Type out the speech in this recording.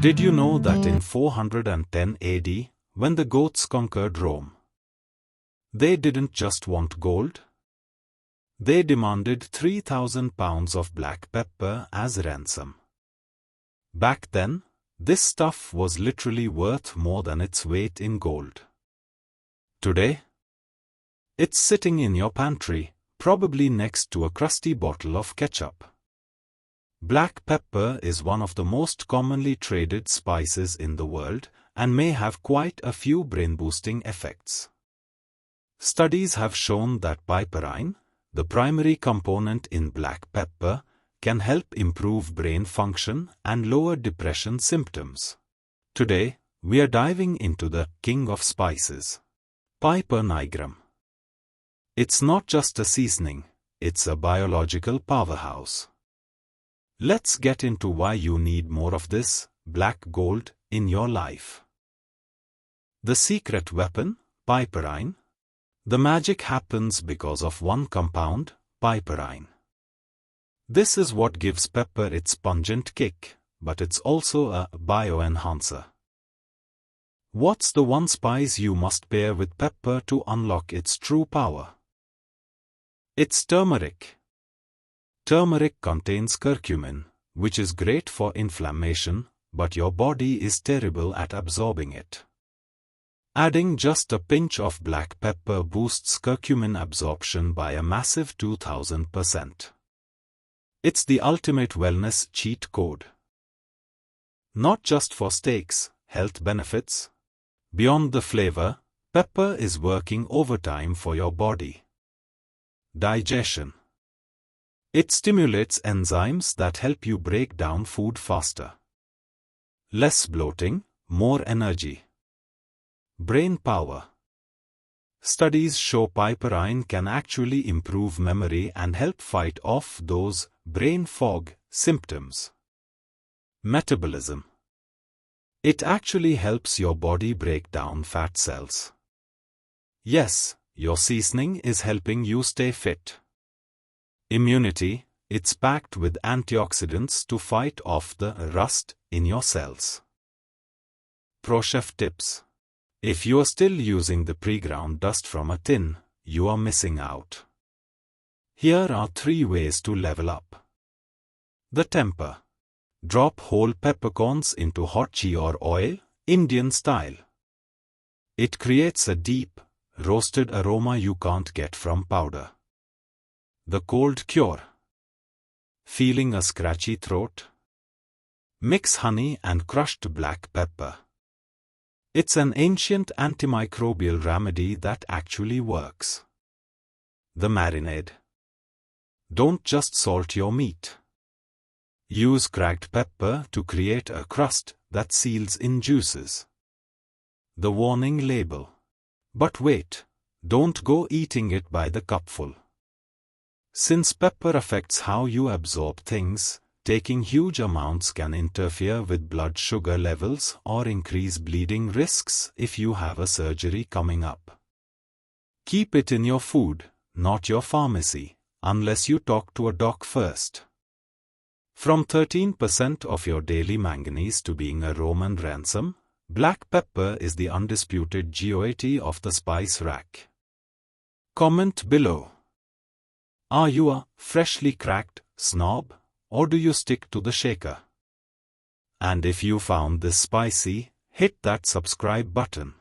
Did you know that in 410 AD, when the Goths conquered Rome, they didn't just want gold? They demanded 3,000 pounds of black pepper as ransom. Back then, this stuff was literally worth more than its weight in gold. Today, it's sitting in your pantry, probably next to a crusty bottle of ketchup. Black pepper is one of the most commonly traded spices in the world and may have quite a few brain-boosting effects. Studies have shown that piperine, the primary component in black pepper, can help improve brain function and lower depression symptoms. Today, we are diving into the king of spices, Nigrum. It's not just a seasoning, it's a biological powerhouse. Let's get into why you need more of this black gold in your life. The secret weapon, piperine. The magic happens because of one compound, piperine. This is what gives pepper its pungent kick, but it's also a bioenhancer. What's the one spice you must pair with pepper to unlock its true power? It's turmeric. Turmeric contains curcumin, which is great for inflammation, but your body is terrible at absorbing it. Adding just a pinch of black pepper boosts curcumin absorption by a massive 2000%. It's the ultimate wellness cheat code. Not just for steaks, health benefits. Beyond the flavor, pepper is working overtime for your body. Digestion. It stimulates enzymes that help you break down food faster. Less bloating, more energy. Brain power. Studies show piperine can actually improve memory and help fight off those brain fog symptoms. Metabolism. It actually helps your body break down fat cells. Yes, your seasoning is helping you stay fit. Immunity. It's packed with antioxidants to fight off the rust in your cells. Pro chef tips. If you are still using the pre-ground dust from a tin, you are missing out. Here are 3 ways to level up. The temper. Drop whole peppercorns into hot ghee or oil, Indian style. It creates a deep, roasted aroma you can't get from powder. The cold cure. Feeling a scratchy throat? Mix honey and crushed black pepper. It's an ancient antimicrobial remedy that actually works. The marinade. Don't just salt your meat. Use cracked pepper to create a crust that seals in juices. The warning label. But wait, don't go eating it by the cupful. Since pepper affects how you absorb things, taking huge amounts can interfere with blood sugar levels or increase bleeding risks if you have a surgery coming up. Keep it in your food, not your pharmacy, unless you talk to a doc first. From 13% of your daily manganese to being a Roman ransom, black pepper is the undisputed GOAT of the spice rack. Comment below. Are you a freshly cracked snob? Or do you stick to the shaker? And if you found this spicy, hit that subscribe button.